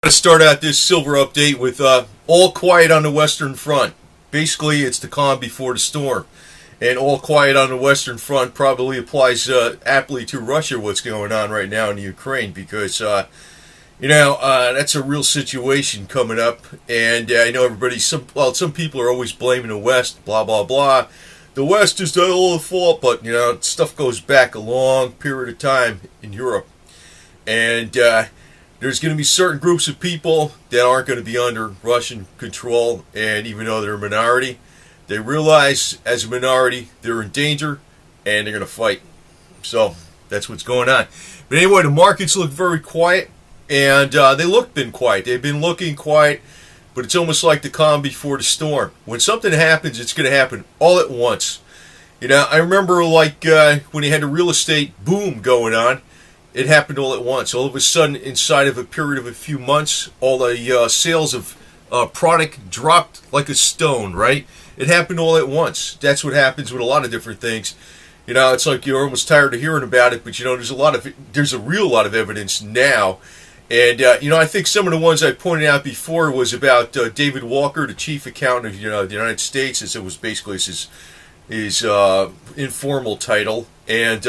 To start out this silver update with all quiet on the Western Front. Basically, it's the calm before the storm. And all quiet on the Western Front probably applies aptly to Russia, what's going on right now in Ukraine, because, that's a real situation coming up. And I know some people are always blaming the West, blah, blah, blah. The West is all the fault, but, stuff goes back a long period of time in Europe. And there's going to be certain groups of people that aren't going to be under Russian control, and even though they're a minority, they realize as a minority they're in danger, and they're going to fight. So that's what's going on. But anyway, the markets look very quiet, and been quiet. They've been looking quiet, but it's almost like the calm before the storm. When something happens, it's going to happen all at once. I remember when you had the real estate boom going on. It happened all at once. All of a sudden, inside of a period of a few months, all the sales of product dropped like a stone, right? It happened all at once. That's what happens with a lot of different things. It's like you're almost tired of hearing about it, but there's a real lot of evidence now. And, I think some of the ones I pointed out before was about David Walker, the chief accountant of the United States, as it was basically his informal title. And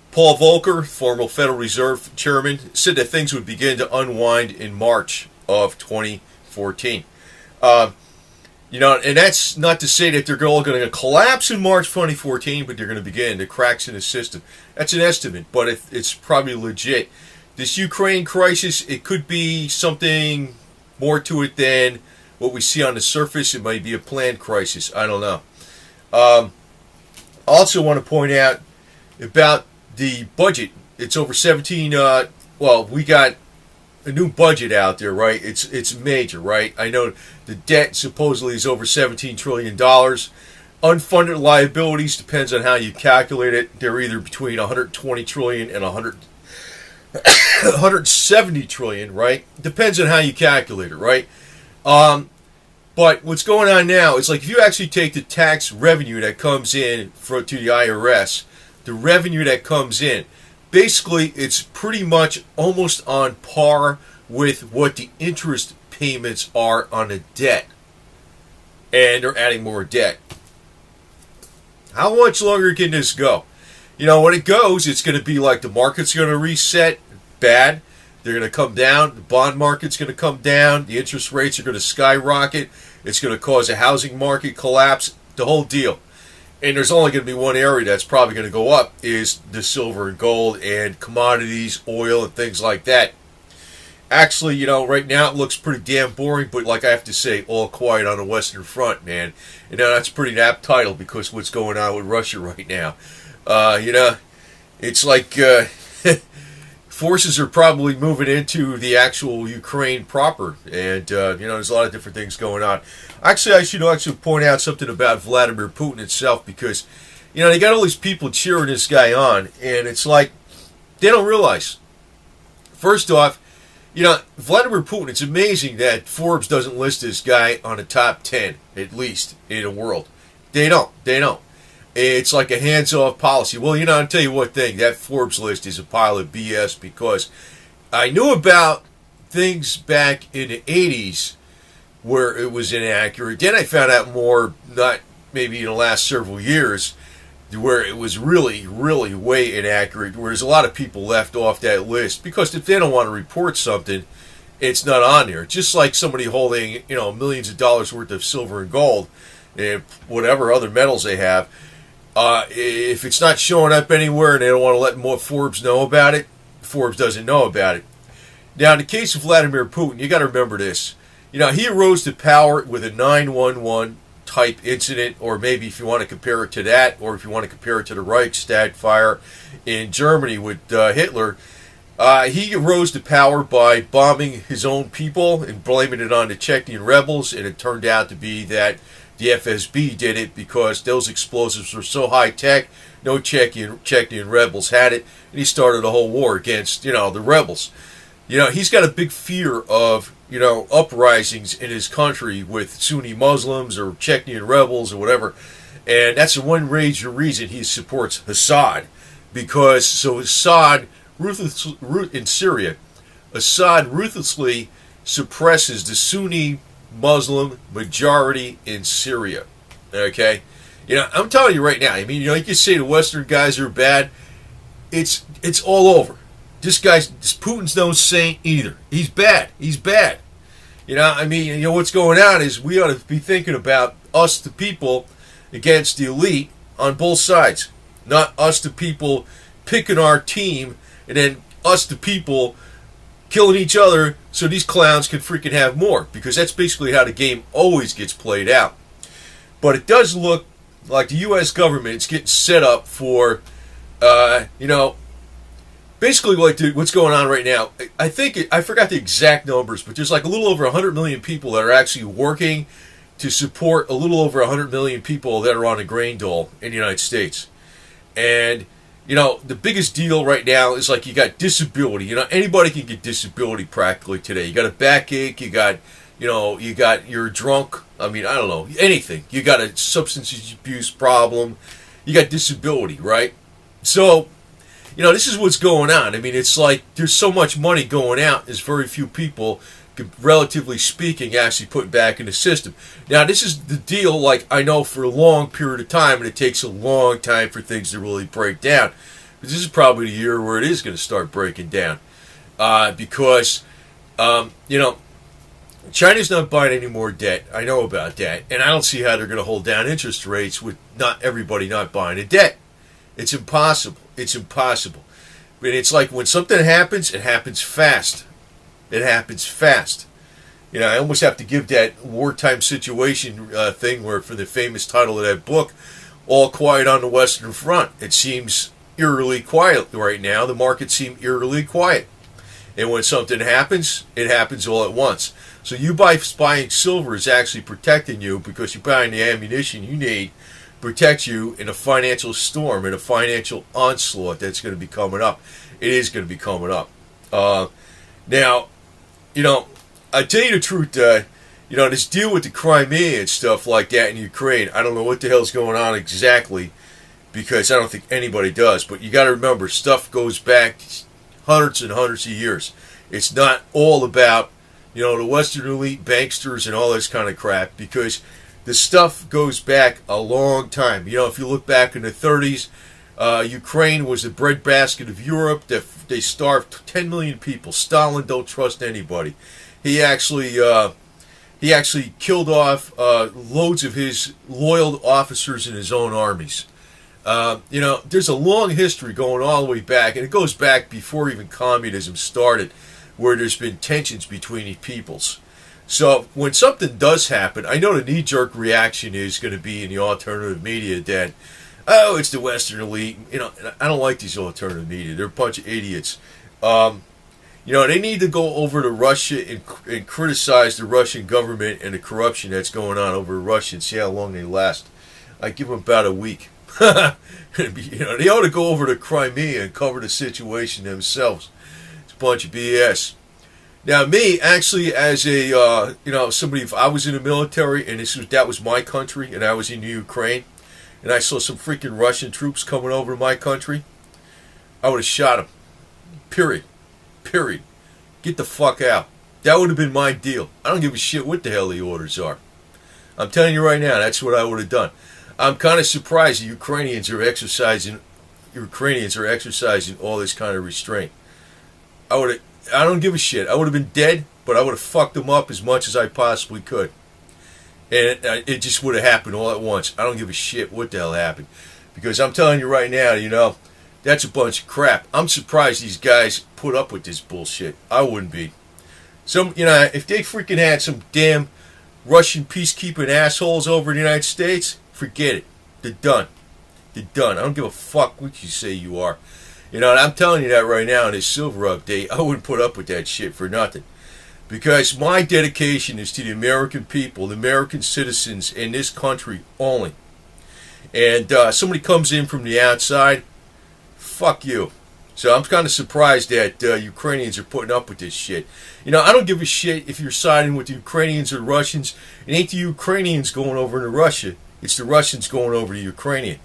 Paul Volcker, former Federal Reserve Chairman, said that things would begin to unwind in March of 2014. And that's not to say that they're all going to collapse in March 2014, but they're going to begin. The cracks in the system. That's an estimate, but it's probably legit. This Ukraine crisis, it could be something more to it than what we see on the surface. It might be a planned crisis. I don't know. I also want to point out about the budget. It's over 17. We got a new budget out there, right? It's major, right? I know the debt supposedly is over $17 trillion. Unfunded liabilities, depends on how you calculate it. They're either between 120 trillion and 170 trillion, right? Depends on how you calculate it, right? But what's going on now is if you actually take the tax revenue that comes in to the IRS, the revenue that comes in, basically it's pretty much almost on par with what the interest payments are on the debt. And they're adding more debt. How much longer can this go? When it goes, it's going to be like the market's going to reset bad. They're going to come down. The bond market's going to come down. The interest rates are going to skyrocket. It's going to cause a housing market collapse. The whole deal. And there's only going to be one area that's probably going to go up is the silver and gold and commodities, oil, and things like that. Actually, right now it looks pretty damn boring, but like I have to say, all quiet on the Western Front, man. That's a pretty apt title because what's going on with Russia right now. It's like forces are probably moving into the actual Ukraine proper. And, there's a lot of different things going on. Actually, I should point out something about Vladimir Putin itself because, they got all these people cheering this guy on. And it's like, they don't realize. First off, Vladimir Putin, it's amazing that Forbes doesn't list this guy on the top 10, at least, in the world. They don't. It's like a hands-off policy. Well, I'll tell you one thing. That Forbes list is a pile of BS because I knew about things back in the 80s where it was inaccurate. Then I found out more, not maybe in the last several years, where it was really, really way inaccurate, where there's a lot of people left off that list because if they don't want to report something, it's not on there. Just like somebody holding, millions of dollars worth of silver and gold and whatever other metals they have. If it's not showing up anywhere and they don't want to let more Forbes know about it, Forbes doesn't know about it. Now, in the case of Vladimir Putin, you got to remember this. He arose to power with a 9/11 type incident, or maybe if you want to compare it to that, or if you want to compare it to the Reichstag fire in Germany with Hitler, he rose to power by bombing his own people and blaming it on the Chechen rebels, and it turned out to be that the FSB did it because those explosives were so high-tech, no Chechen rebels had it, and he started a whole war against, the rebels. He's got a big fear of, uprisings in his country with Sunni Muslims or Chechen rebels or whatever, and that's the one major reason he supports Assad, because Assad in Syria, Assad ruthlessly suppresses the Sunni Muslim majority in Syria. Okay? I'm telling you right now, I mean, you can say the Western guys are bad. It's all over. This Putin's no saint either. He's bad. He's bad. I mean, what's going on is we ought to be thinking about us, the people, against the elite on both sides. Not us, the people, picking our team, and then us, the people, killing each other so these clowns can freaking have more. Because that's basically how the game always gets played out. But it does look like the U.S. government is getting set up for, basically like what's going on right now. I forgot the exact numbers, but there's like a little over 100 million people that are actually working to support a little over 100 million people that are on a grain dole in the United States. And, the biggest deal right now is like you got disability. Anybody can get disability practically today. You got a backache, you're drunk. I mean, I don't know, anything. You got a substance abuse problem. You got disability, right? So, this is what's going on. I mean, it's like there's so much money going out, there's very few people, relatively speaking, actually put back in the system. Now, this is the deal, like, I know for a long period of time, and it takes a long time for things to really break down. But this is probably the year where it is going to start breaking down. Because, China's not buying any more debt. I know about that. And I don't see how they're going to hold down interest rates with not everybody not buying a debt. It's impossible. It's impossible. But it's like when something happens, it happens fast. It happens fast. I almost have to give that wartime situation thing where for the famous title of that book, All Quiet on the Western Front. It seems eerily quiet right now. The markets seem eerily quiet. And when something happens, it happens all at once. So you buying silver is actually protecting you because you're buying the ammunition you need to protect you in a financial storm, in a financial onslaught that's going to be coming up. It is going to be coming up. Now, I tell you the truth, this deal with the Crimea and stuff like that in Ukraine, I don't know what the hell's going on exactly because I don't think anybody does. But you got to remember, stuff goes back hundreds and hundreds of years. It's not all about the Western elite banksters and all this kind of crap, because the stuff goes back a long time. If you look back in the 30s, Ukraine was the breadbasket of Europe. They starved 10 million people. Stalin don't trust anybody. He actually killed off loads of his loyal officers in his own armies. There's a long history going all the way back, and it goes back before even communism started, where there's been tensions between peoples. So when something does happen, I know the knee-jerk reaction is going to be in the alternative media that, oh, it's the Western elite. I don't like these alternative media. They're a bunch of idiots. They need to go over to Russia and criticize the Russian government and the corruption that's going on over in Russia and see how long they last. I give them about a week. They ought to go over to Crimea and cover the situation themselves. It's a bunch of BS. Now, me, actually, as a, somebody, if I was in the military and that was my country and I was in Ukraine and I saw some freaking Russian troops coming over to my country, I would have shot them. Period. Get the fuck out. That would have been my deal. I don't give a shit what the hell the orders are. I'm telling you right now, that's what I would have done. I'm kind of surprised the Ukrainians are exercising all this kind of restraint. I don't give a shit. I would have been dead, but I would have fucked them up as much as I possibly could. And it just would have happened all at once. I don't give a shit what the hell happened. Because I'm telling you right now, that's a bunch of crap. I'm surprised these guys put up with this bullshit. I wouldn't be. If they freaking had some damn Russian peacekeeping assholes over in the United States, forget it. They're done. I don't give a fuck what you say you are. And I'm telling you that right now in this silver update, I wouldn't put up with that shit for nothing. Because my dedication is to the American people, the American citizens in this country only. And somebody comes in from the outside, fuck you. So I'm kind of surprised that Ukrainians are putting up with this shit. I don't give a shit if you're siding with the Ukrainians or Russians. It ain't the Ukrainians going over to Russia. It's the Russians going over to Ukrainian.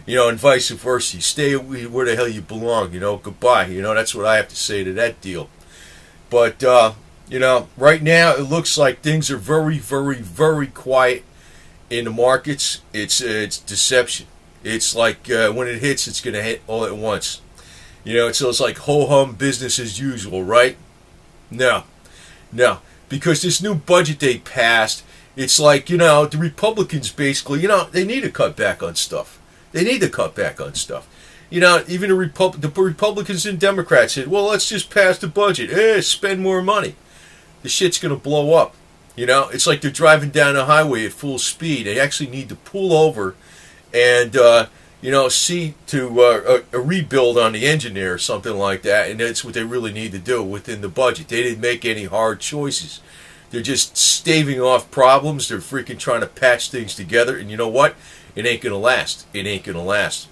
And vice versa. You stay where the hell you belong. Goodbye. That's what I have to say to that deal. But, Right now it looks like things are very, very, very quiet in the markets. It's deception. It's like when it hits, it's going to hit all at once. So it's like ho-hum business as usual, right? No, no, because this new budget they passed, it's like, the Republicans basically, they need to cut back on stuff. They need to cut back on stuff. Even the Republicans and Democrats said, well, let's just pass the budget. Spend more money. The shit's going to blow up. It's like they're driving down the highway at full speed. They actually need to pull over and, see to a rebuild on the engine there or something like that. And that's what they really need to do within the budget. They didn't make any hard choices. They're just staving off problems. They're freaking trying to patch things together. And you know what? It ain't going to last. It ain't going to last.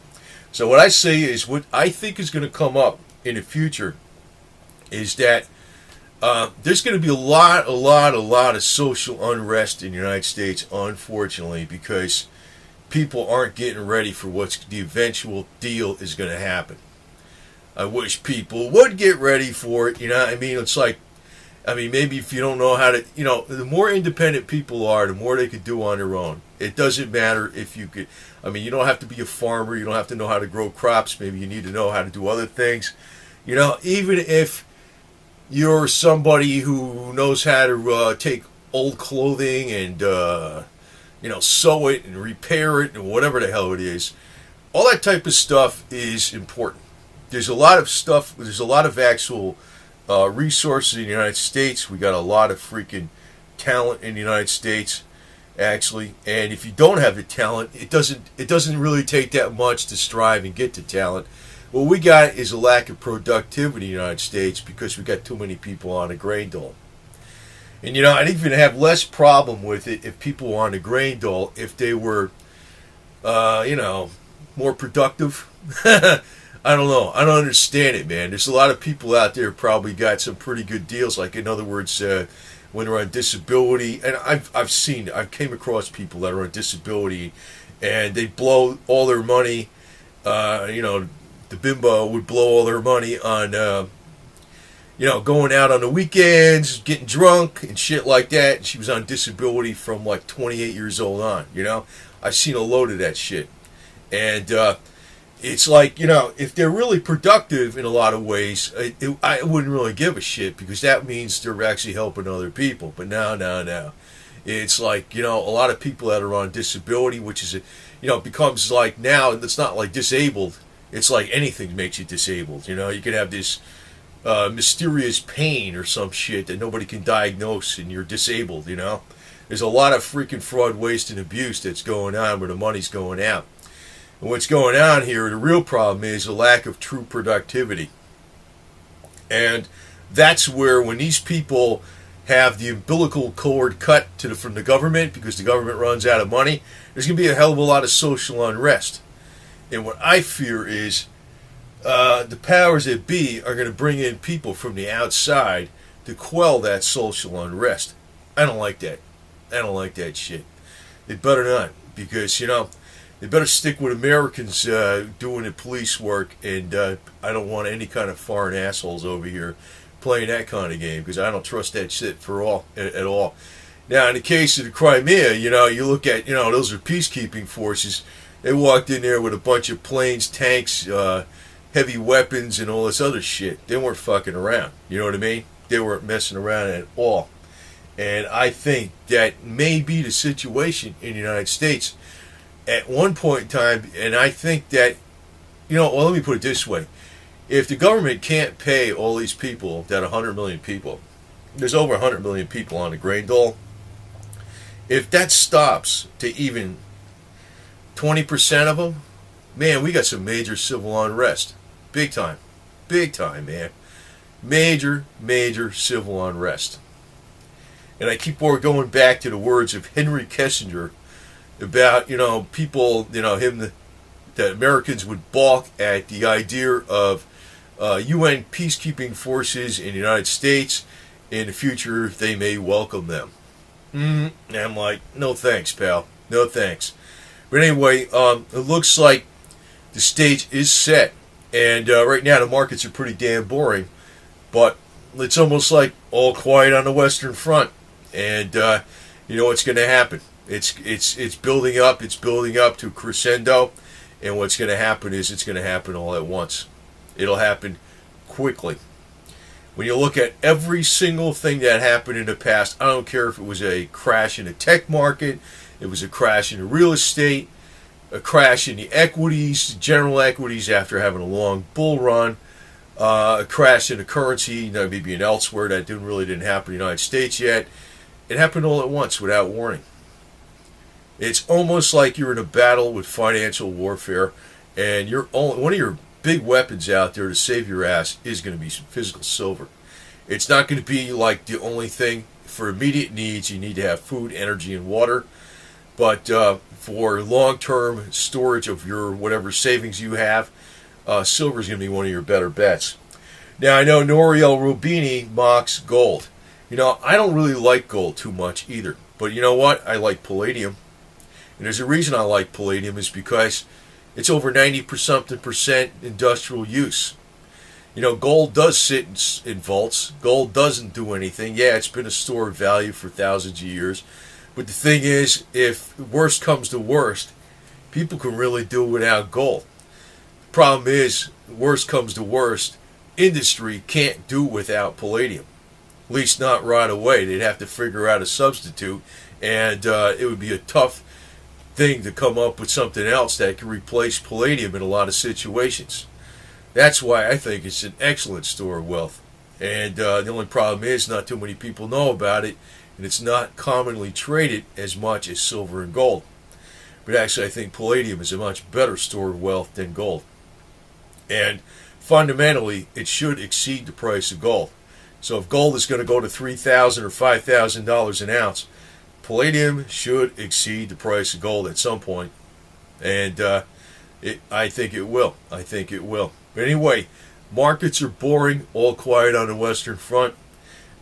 So what I say is, what I think is going to come up in the future is that there's going to be a lot of social unrest in the United States, unfortunately, because people aren't getting ready for what's the eventual deal is going to happen. I wish people would get ready for it. It's like, maybe if you don't know how to, the more independent people are, the more they could do on their own. It doesn't matter if you could, you don't have to be a farmer. You don't have to know how to grow crops. Maybe you need to know how to do other things. Even if you're somebody who knows how to take old clothing and, sew it and repair it and whatever the hell it is. All that type of stuff is important. There's a lot of stuff, there's a lot of actual resources in the United States. We got a lot of freaking talent in the United States, actually. And if you don't have the talent, it doesn't really take that much to strive and get the talent. What we got is a lack of productivity in the United States because we got too many people on a grain dole. And I'd even have less problem with it if people were on a grain dole if they were, more productive. I don't know. I don't understand it, man. There's a lot of people out there probably got some pretty good deals. Like, in other words, when they're on disability, and I've came across people that are on disability, and they blow all their money. The bimbo would blow all their money on, going out on the weekends, getting drunk and shit like that. And she was on disability from like 28 years old on. I've seen a load of that shit, and it's like, if they're really productive in a lot of ways, I wouldn't really give a shit because that means they're actually helping other people. But no. It's like, a lot of people that are on disability, which is, becomes like now, it's not like disabled. It's like anything makes you disabled. You could have this mysterious pain or some shit that nobody can diagnose and you're disabled, There's a lot of freaking fraud, waste, and abuse that's going on where the money's going out. And what's going on here, the real problem is a lack of true productivity. And that's where when these people have the umbilical cord cut from the government because the government runs out of money, there's going to be a hell of a lot of social unrest. And what I fear is the powers that be are going to bring in people from the outside to quell that social unrest. I don't like that. I don't like that shit. They better not, because, they better stick with Americans doing the police work, and I don't want any kind of foreign assholes over here playing that kind of game, because I don't trust that shit at all. Now, in the case of the Crimea, you look at, those are peacekeeping forces. They walked in there with a bunch of planes, tanks, heavy weapons, and all this other shit. They weren't fucking around. You know what I mean? They weren't messing around at all. And I think that may be the situation in the United States at one point in time. And I think that, let me put it this way. If the government can't pay all these people, that 100 million people, there's over 100 million people on the grain dole. If that stops to even 20% of them, man, we got some major civil unrest. Big time, man. Major civil unrest. And I keep going back to the words of Henry Kissinger about, people, him, that Americans would balk at the idea of UN peacekeeping forces in the United States. In the future, they may welcome them. And I'm like, no thanks, pal. No thanks. But anyway, it looks like the stage is set. And right now the markets are pretty damn boring. But it's almost like all quiet on the Western Front, and you know what's going to happen. It's building up. It's building up to crescendo, and what's going to happen is it's going to happen all at once. It'll happen quickly. When you look at every single thing that happened in the past, I don't care if it was a crash in the tech market, it was a crash in the real estate, a crash in the equities, general equities after having a long bull run, a crash in the currency, you know, maybe in elsewhere that really didn't happen in the United States yet. It happened all at once without warning. It's almost like you're in a battle with financial warfare, and one of your big weapons out there to save your ass is going to be physical silver. It's not going to be like the only thing for immediate needs. You need to have food, energy, and water. But for long-term storage of your whatever savings you have, silver is going to be one of your better bets. Now, I know Nouriel Roubini mocks gold. You know, I don't really like gold too much either. But you know what? I like palladium. And there's a reason I like palladium is because it's over 90% industrial use. You know, gold does sit in vaults. Gold doesn't do anything. Yeah, it's been a store of value for thousands of years. But the thing is, if worst comes to worst, people can really do without gold. The problem is, worst comes to worst, industry can't do without palladium. At least not right away. They'd have to figure out a substitute, and it would be a tough thing to come up with something else that can replace palladium in a lot of situations. That's why I think it's an excellent store of wealth. And the only problem is not too many people know about it, and it's not commonly traded as much as silver and gold. But actually I think palladium is a much better store of wealth than gold. And fundamentally, it should exceed the price of gold. So if gold is going to go to $3,000 or $5,000 an ounce, palladium should exceed the price of gold at some point. And I think it will. I think it will. But anyway, markets are boring, all quiet on the Western Front.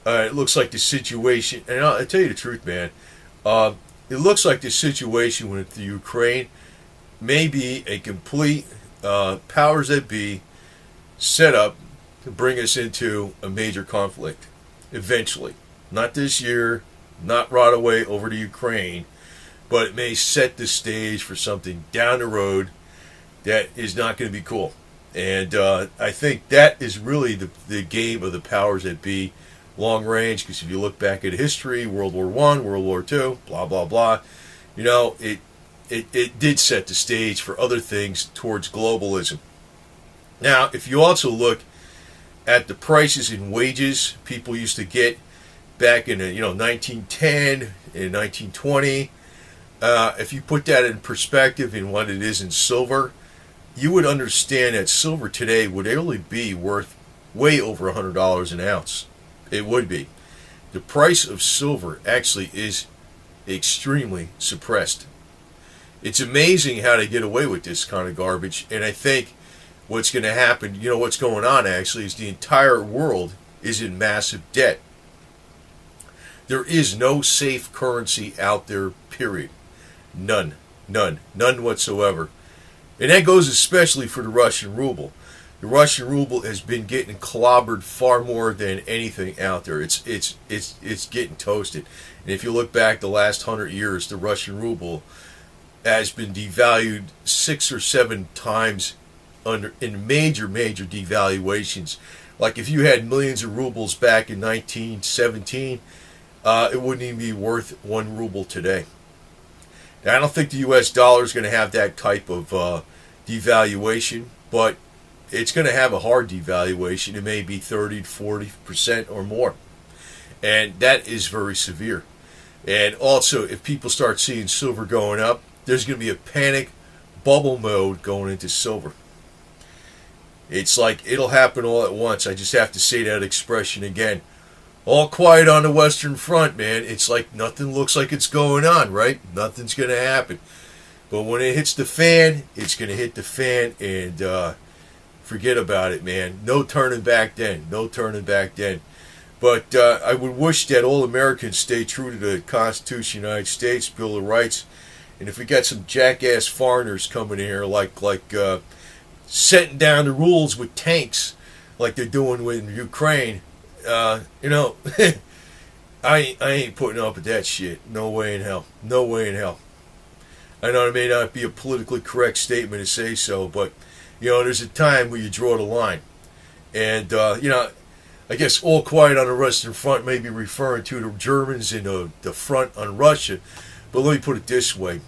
It looks like the situation, and I'll tell you the truth, man, it looks like the situation with the Ukraine may be a complete powers that be setup to bring us into a major conflict eventually. Not this year, not right away over to Ukraine, but it may set the stage for something down the road that is not going to be cool. And I think that is really the game of the powers that be long range, because if you look back at history, World War I, World War II, blah, blah, blah, you know, it did set the stage for other things towards globalism. Now, if you also look at the prices in wages people used to get back in 1910 and 1920, if you put that in perspective in what it is in silver, you would understand that silver today would only be worth way over $100 an ounce. It would be. The price of silver actually is extremely suppressed. It's amazing how they get away with this kind of garbage, and I think what's going to happen, you know what's going on actually, is the entire world is in massive debt. There is no safe currency out there, period. None whatsoever. And that goes especially for the Russian ruble. The Russian ruble has been getting clobbered far more than anything out there. It's getting toasted. And if you look back the last 100 years, the Russian ruble has been devalued 6 or 7 times in major devaluations. Like if you had millions of rubles back in 1917, it wouldn't even be worth 1 ruble today. Now, I don't think the U.S. dollar is going to have that type of devaluation, but it's going to have a hard devaluation. It may be 30 to 40% or more. And that is very severe. And also, if people start seeing silver going up, there's going to be a panic bubble mode going into silver. It's like it'll happen all at once. I just have to say that expression again. All quiet on the Western Front, man. It's like nothing looks like it's going on, right? Nothing's going to happen. But when it hits the fan, it's going to hit the fan, and forget about it, man. No turning back then. No turning back then. But I would wish that all Americans stay true to the Constitution of the United States, Bill of Rights. And if we got some jackass foreigners coming in here like setting down the rules with tanks like they're doing with Ukraine, you know, I ain't putting up with that shit. No way in hell. No way in hell. I know it may not be a politically correct statement to say so, but, you know, there's a time where you draw the line. And, you know, I guess all quiet on the Western Front may be referring to the Germans in the front on Russia. But let me put it this way.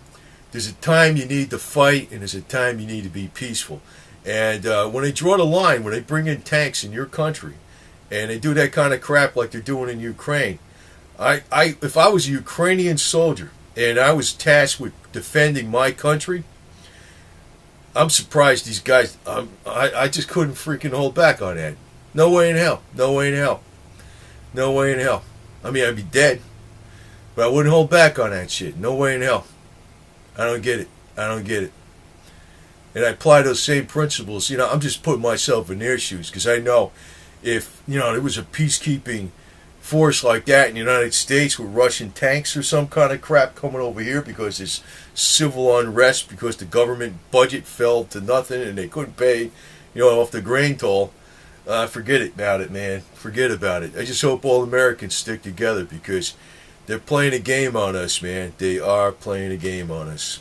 There's a time you need to fight, and there's a time you need to be peaceful. And when they draw the line, when they bring in tanks in your country, and they do that kind of crap like they're doing in Ukraine, if I was a Ukrainian soldier, and I was tasked with defending my country, I'm surprised these guys, I just couldn't freaking hold back on that. No way in hell. No way in hell. No way in hell. I mean, I'd be dead, but I wouldn't hold back on that shit. No way in hell. I don't get it. I don't get it. And I apply those same principles. You know, I'm just putting myself in their shoes, because I know if, you know, there was a peacekeeping force like that in the United States with Russian tanks or some kind of crap coming over here because there's civil unrest because the government budget fell to nothing and they couldn't pay, you know, off the grain toll, forget about it, man. Forget about it. I just hope all Americans stick together, because they're playing a game on us, man. They are playing a game on us.